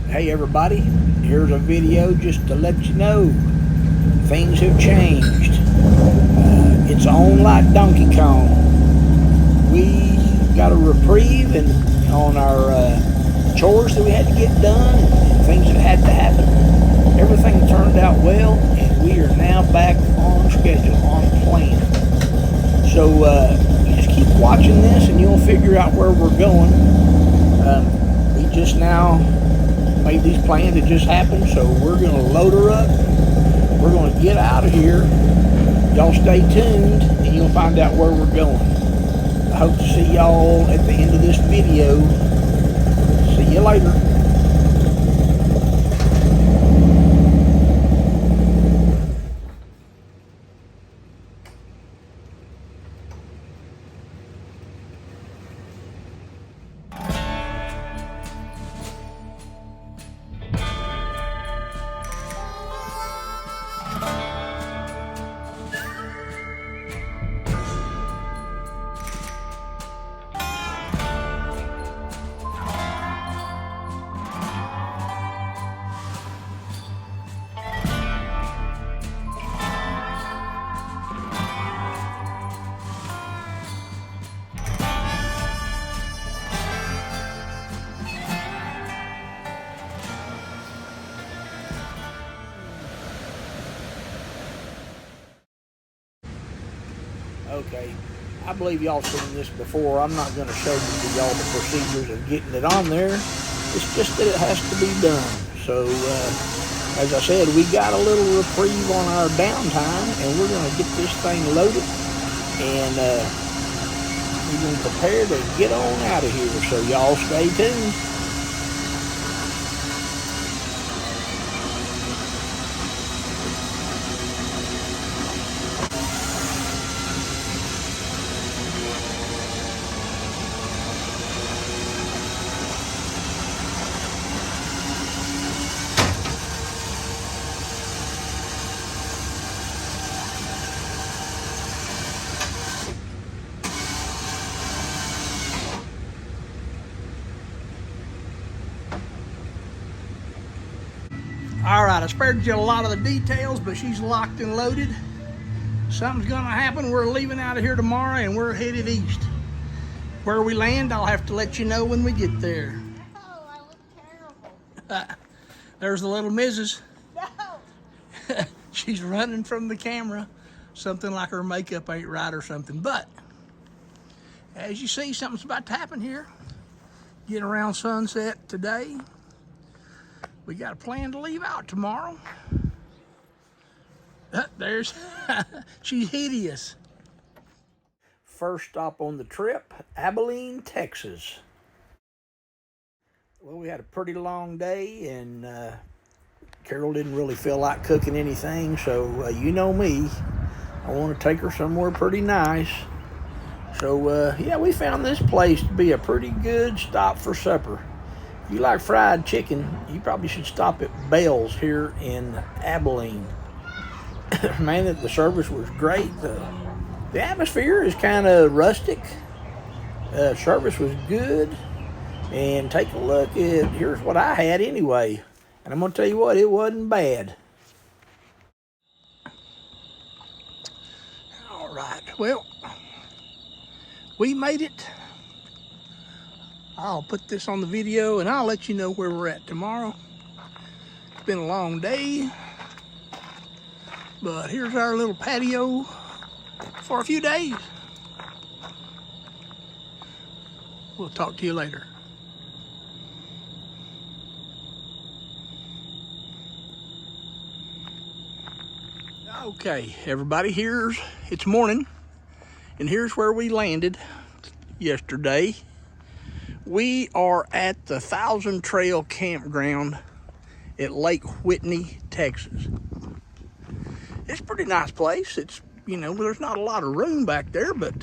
Hey everybody, here's a video just to let you know things have changed. It's on like Donkey Kong. We got a reprieve on our chores that we had to get done and things that had to happen. Everything turned out well and we are now back on schedule, on plan. So just keep watching this and you'll figure out where we're going. We just now made these plans that just happened, so we're going to load her up. We're going to get out of here. Y'all stay tuned and you'll find out where we're going. I hope to see y'all at the end of this video. See you later. Okay, I believe y'all seen this before. I'm not going to show y'all the procedures of getting it on there. It's just that it has to be done. So, as I said, we got a little reprieve on our downtime, and we're going to get this thing loaded, and we're going to prepare to get on out of here. So y'all stay tuned. All right, I spared you a lot of the details, but she's locked and loaded. Something's gonna happen. We're leaving out of here tomorrow and we're headed east. Where we land, I'll have to let you know when we get there. Oh, I look terrible. There's the little Mrs. No. She's running from the camera. Something like her makeup ain't right or something. But, as you see, something's about to happen here. Get around sunset today. We got a plan to leave out tomorrow. There's, she's hideous. First stop on the trip, Abilene, Texas. Well, we had a pretty long day and Carol didn't really feel like cooking anything, so you know me, I want to take her somewhere pretty nice. So yeah, we found this place to be a pretty good stop for supper. If you like fried chicken, you probably should stop at Bell's here in Abilene. Man, the service was great. The atmosphere is kind of rustic. Service was good. And take a look at, here's what I had anyway. And I'm going to tell you what, it wasn't bad. All right, well, we made it. I'll put this on the video and I'll let you know where we're at tomorrow. It's been a long day, but here's our little patio for a few days. We'll talk to you later. Okay, everybody, it's morning, and here's where we landed yesterday. We are at the Thousand Trail Campground at Lake Whitney, Texas. It's a pretty nice place. It's, you know, there's not a lot of room back there, but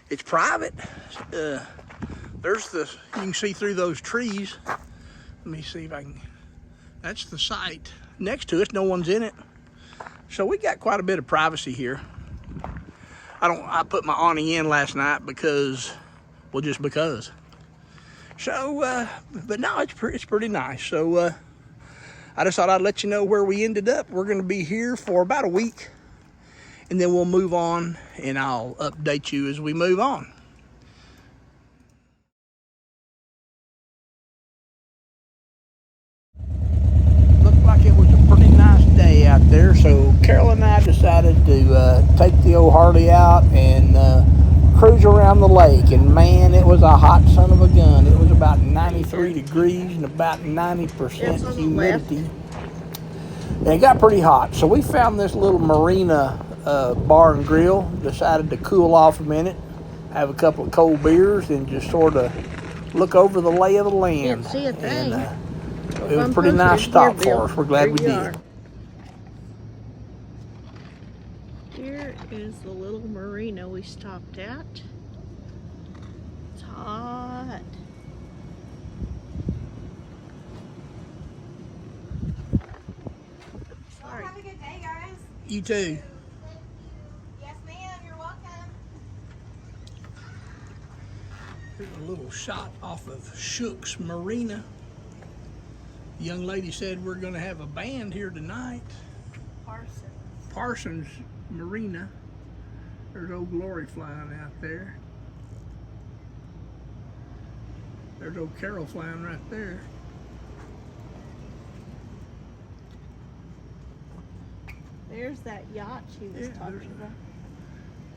it's private. There's you can see through those trees. Let me see if I can, that's the site. Next to us, no one's in it. So we got quite a bit of privacy here. I put my awning in last night because, well, just because. So, but no, it's pretty nice. So I just thought I'd let you know where we ended up. We're going to be here for about a week, and then we'll move on, and I'll update you as we move on. Looked like it was a pretty nice day out there, so Carol and I decided to take the old Harley out and cruise around the lake. And man, it was a hot son of a gun. It was about 93 degrees and about 90% humidity. And it got pretty hot, so we found this little marina bar and grill. Decided to cool off a minute, have a couple of cold beers, and just sort of look over the lay of the land. Can't see a thing. And, it was a pretty nice stop for us. We're glad we did. Here is the little marina we stopped at. It's hot. Sorry. Have a good day, guys. You too. Yes, ma'am. You're welcome. Here's a little shot off of Shook's Marina. The young lady said we're going to have a band here tonight. Parsons Marina. There's Old Glory flying out there. There's Old Carol flying right there. There's that yacht she was talking about.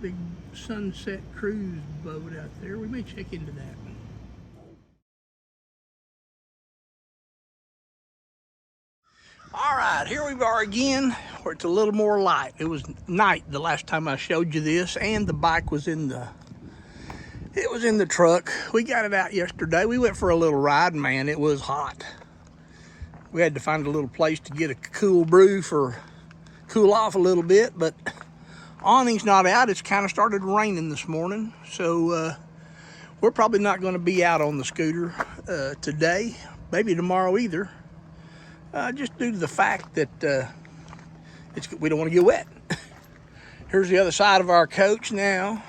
Big sunset cruise boat out there. We may check into that. All right, here we are again, where it's a little more light. It was night the last time I showed you this, and the bike was in the truck. We got it out yesterday. We went for a little ride, and man, it was hot. We had to find a little place to get a cool brew for cool off a little bit, but awning's not out. It's kind of started raining this morning, so we're probably not going to be out on the scooter today, maybe tomorrow either. Just due to the fact that we don't want to get wet. Here's the other side of our coach now.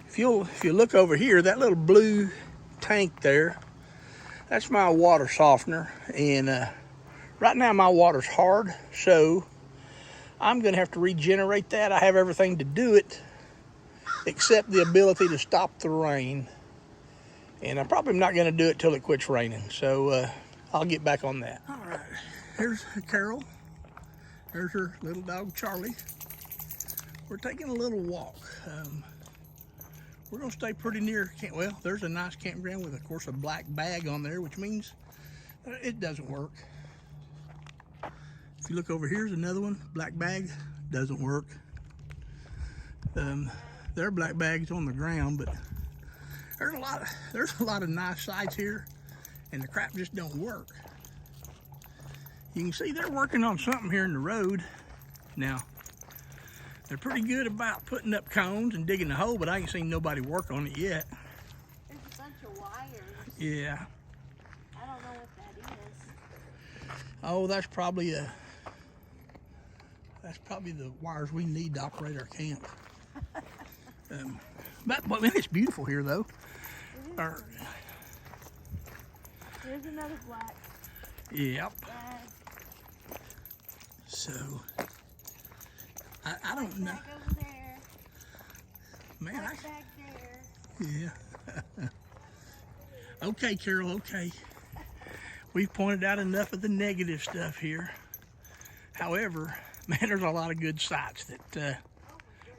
If you look over here, that little blue tank there, that's my water softener. And right now my water's hard, so I'm going to have to regenerate that. I have everything to do it except the ability to stop the rain. And I'm probably not going to do it till it quits raining. So I'll get back on that. All right, here's Carol. There's her little dog, Charlie. We're taking a little walk. We're going to stay pretty near, well, there's a nice campground with, of course, a black bag on there, which means it doesn't work. If you look over, here's another one, black bag, doesn't work. There are black bags on the ground, but there's a lot of nice sites here, and the crap just don't work. You can see they're working on something here in the road. Now, they're pretty good about putting up cones and digging the hole, but I ain't seen nobody work on it yet. There's a bunch of wires. Yeah. I don't know what that is. Oh, that's probably the wires we need to operate our camp. But man, it's beautiful here, though. There's another black Yep. bag. So, I don't know. Bag over there. Man, Black bag there. yeah. Okay, Carol, okay. We've pointed out enough of the negative stuff here. However, man, there's a lot of good sites that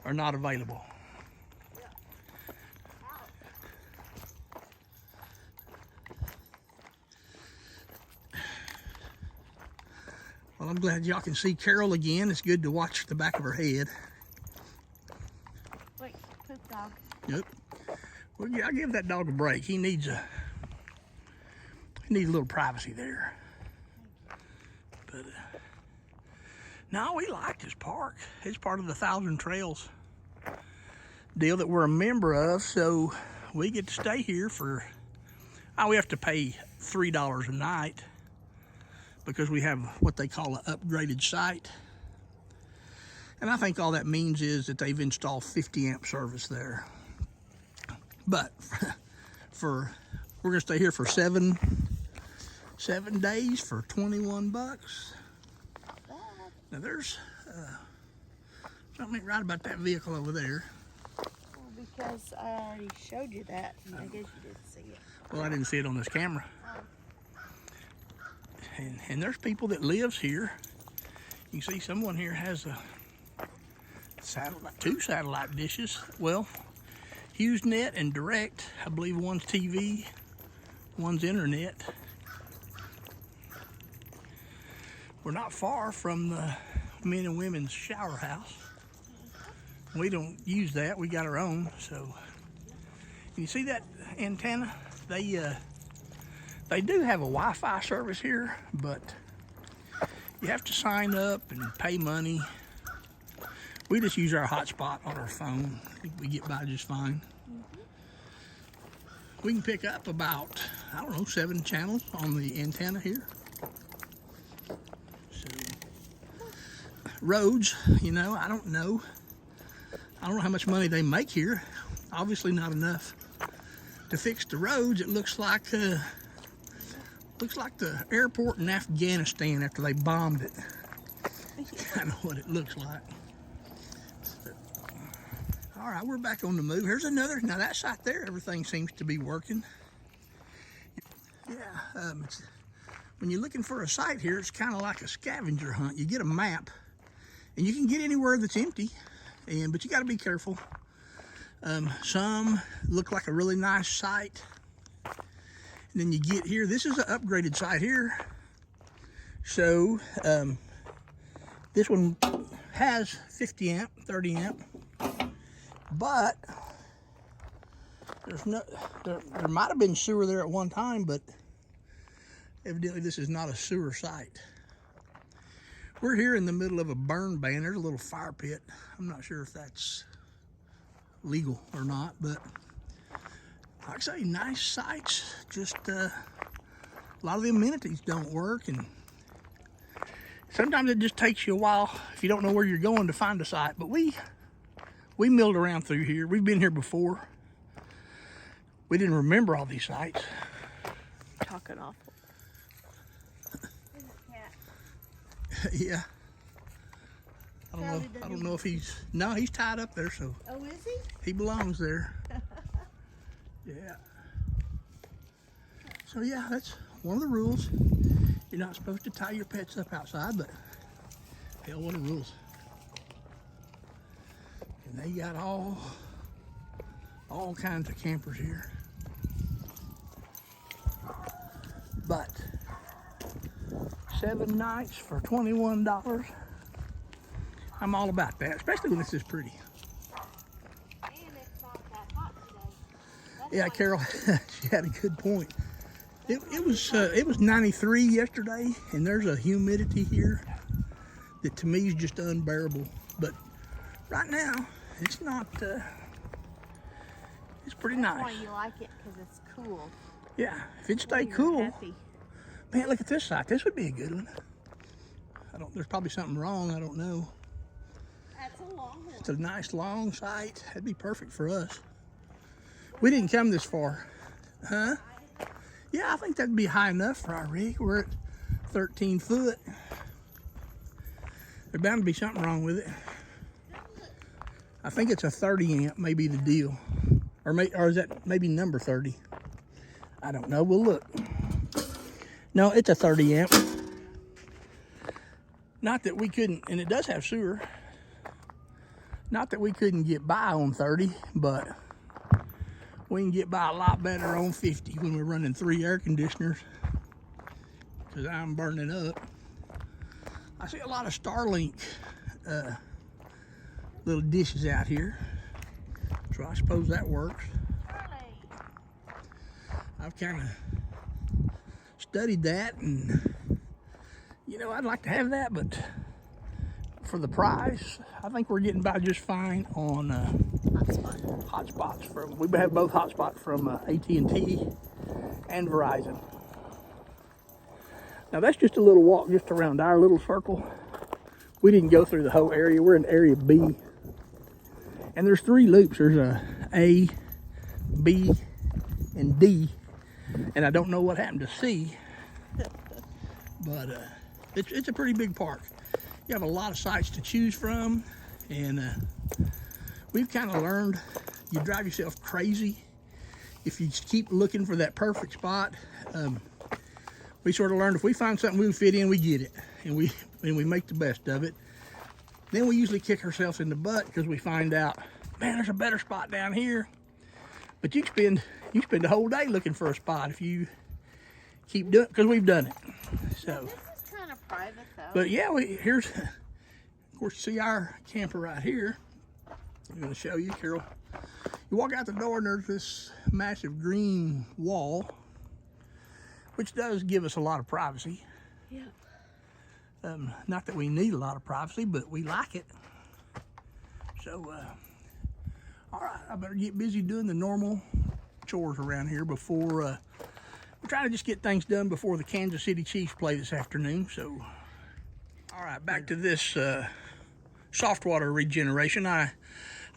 are not available. Well, I'm glad y'all can see Carol again. It's good to watch the back of her head. Wait, good dog. Yep. Well, yeah, I'll give that dog a break. He needs a little privacy there. But no, we like this park. It's part of the 1,000 Trails deal that we're a member of, so we get to stay here for, we have to pay $3 a night because we have what they call an upgraded site. And I think all that means is that they've installed 50 amp service there. But we're gonna stay here for 7 days for 21 bucks. Now there's something right about that vehicle over there. Well, because I already showed you that, and I guess you didn't see it. Well, I didn't see it on this camera. And there's people that lives here. You can see someone here has a satellite, 2 satellite dishes. Well, HughesNet and Direct. I believe one's TV, one's internet. We're not far from the men and women's shower house. We don't use that. We got our own. So, you see that antenna? They do have a Wi-Fi service here, but you have to sign up and pay money. We just use our hotspot on our phone. We get by just fine. We can pick up about, I don't know, 7 channels on the antenna here. So, roads, you know, I don't know how much money they make here. Obviously not enough to fix the roads. It looks like the airport in Afghanistan after they bombed it. That's kind of what it looks like. All right, we're back on the move. Here's another. Now that site there, everything seems to be working. Yeah, when you're looking for a site here, it's kind of like a scavenger hunt. You get a map, and you can get anywhere that's empty, but you got to be careful. Some look like a really nice site. And then you get here. This is an upgraded site here. So this one has 50 amp, 30 amp. But there's no, there might have been sewer there at one time, but evidently this is not a sewer site. We're here in the middle of a burn ban. There's a little fire pit. I'm not sure if that's legal or not, but like I say, nice sites. Just a lot of the amenities don't work, and sometimes it just takes you a while if you don't know where you're going to find a site. But we milled around through here. We've been here before. We didn't remember all these sites. Talking awful. Yeah. I don't know if he's tied up there, so. Oh, is he? He belongs there. Yeah. So yeah, that's one of the rules. You're not supposed to tie your pets up outside, but hell, what are the rules? And they got all kinds of campers here. But 7 nights for $21. I'm all about that, especially when it's this pretty. And it's not that hot today. Yeah, Carol, she had a good point. It was 93 yesterday, and there's a humidity here that to me is just unbearable. But right now, it's not. It's pretty That's nice. why you like it, because it's cool. Yeah, if it stay You're cool, happy. man, look at this site. This would be a good one. There's probably something wrong. I don't know. That's a long one. It's a nice long site. That'd be perfect for us. We didn't come this far, huh? Yeah, I think that'd be high enough for our rig. We're at 13 foot. There's bound to be something wrong with it. I think it's a 30 amp, maybe the deal. Or is that maybe number 30? I don't know. We'll look. No, it's a 30 amp. Not that we couldn't, and it does have sewer. Not that we couldn't get by on 30, but we can get by a lot better on 50 when we're running 3 air conditioners, because I'm burning up. I see a lot of Starlink little dishes out here, so I suppose that works. I've kind of studied that, and you know, I'd like to have that, but for the price, I think we're getting by just fine on hotspots. We have both hotspots from AT&T and Verizon. Now that's just a little walk just around our little circle. We didn't go through the whole area. We're in area B, and there's 3 loops. There's a, B, and D, and I don't know what happened to C, but it's a pretty big park. You have a lot of sites to choose from, and we've kind of learned you drive yourself crazy if you keep looking for that perfect spot. We sort of learned if we find something we fit in, we get it, and we make the best of it. Then we usually kick ourselves in the butt because we find out, man, there's a better spot down here. But you spend the whole day looking for a spot if you keep doing it, because we've done it. So. This is kind of private though. But yeah, here's, of course, you see our camper right here. I'm going to show you, Carol. You walk out the door and there's this massive green wall, which does give us a lot of privacy. Yeah. Not that we need a lot of privacy, but we like it. So, all right, I better get busy doing the normal chores around here before, we're trying to just get things done before the Kansas City Chiefs play this afternoon. So, all right, back to this soft water regeneration. I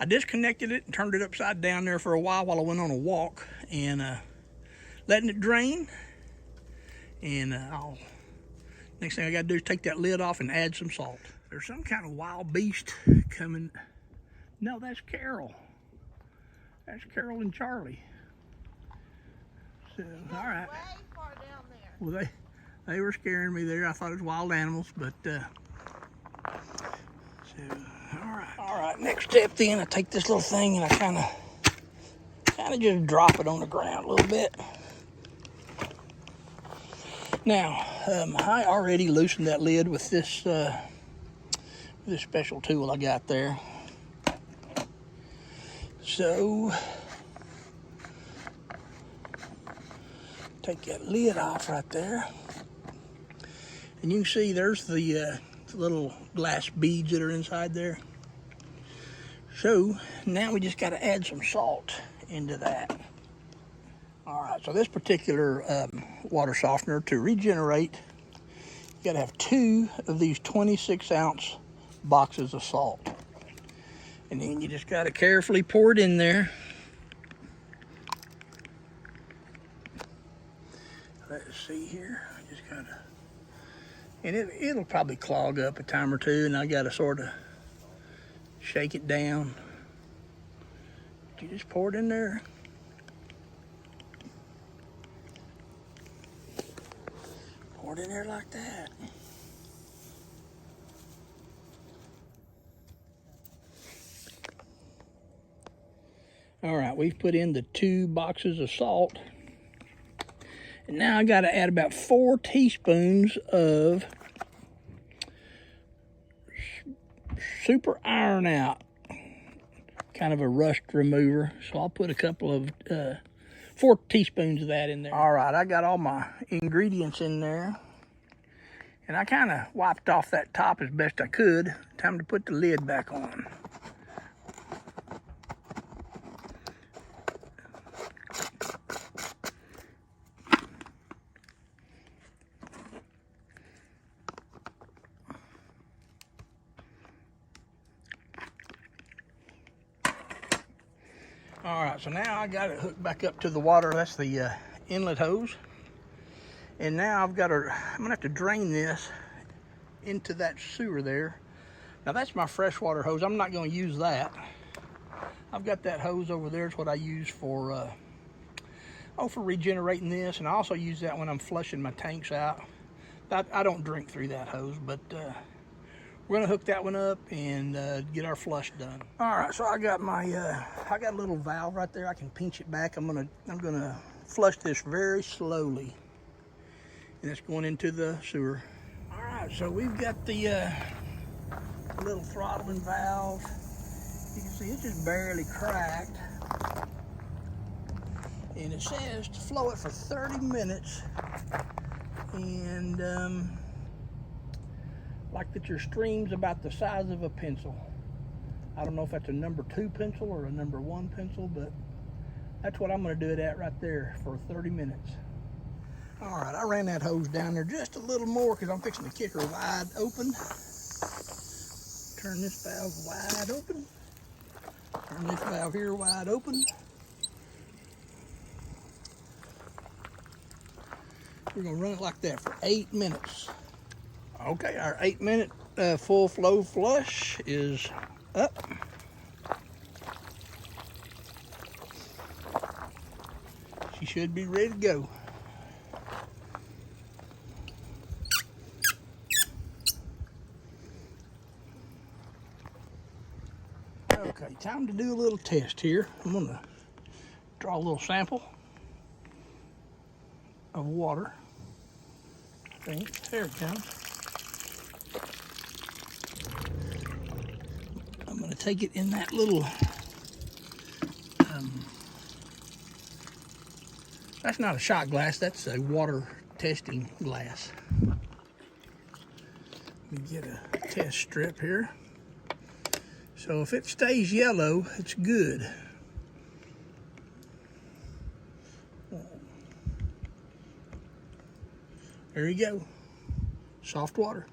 disconnected it and turned it upside down there for a while I went on a walk, and letting it drain. And next thing I gotta do is take that lid off and add some salt. There's some kind of wild beast coming. No, that's Carol. That's Carol and Charlie. So, all right. Way far down there. Well, they were scaring me there. I thought it was wild animals, but so, all right. Next step, then I take this little thing and I kind of just drop it on the ground a little bit. Now, I already loosened that lid with this special tool I got there. So, take that lid off right there. And you can see there's the little glass beads that are inside there. So, now we just got to add some salt into that. All right, so this particular water softener, to regenerate, you got to have 2 of these 26-ounce boxes of salt. And then you just got to carefully pour it in there. Let's see here. I just got to, and it'll probably clog up a time or two, and I got to sort of shake it down. You just pour it in there. Pour it in there like that. All right, we've put in the 2 boxes of salt. And now I got to add about 4 teaspoons of super iron out, kind of a rust remover. So I'll put a couple of 4 teaspoons of that in there. All right, I got all my ingredients in there, and I kind of wiped off that top as best I could. Time to put the lid back on. All right, so now I got it hooked back up to the water. That's the inlet hose. And now I'm gonna have to drain this into that sewer there. Now that's my freshwater hose. I'm not gonna use that. I've got that hose over there. It's what I use for regenerating this. And I also use that when I'm flushing my tanks out. I don't drink through that hose, but we're gonna hook that one up and get our flush done. All right, so I got my I got a little valve right there. I can pinch it back. I'm gonna flush this very slowly, and it's going into the sewer. All right, so we've got the little throttling valve. You can see it's just barely cracked, and it says to flow it for 30 minutes, and like that your stream's about the size of a pencil. I don't know if that's a number 2 pencil or a number 1 pencil, but that's what I'm gonna do it at right there for 30 minutes. All right, I ran that hose down there just a little more because I'm fixing to kick her wide open. Turn this valve wide open. Turn this valve here wide open. We're gonna run it like that for 8 minutes. Okay, our 8-minute full flow flush is up. She should be ready to go. Okay, time to do a little test here. I'm gonna draw a little sample of water. I think, there it comes. I'm gonna take it in that little, that's not a shot glass, that's a water testing glass. Let me get a test strip here. So if it stays yellow, it's good. There you go, soft water.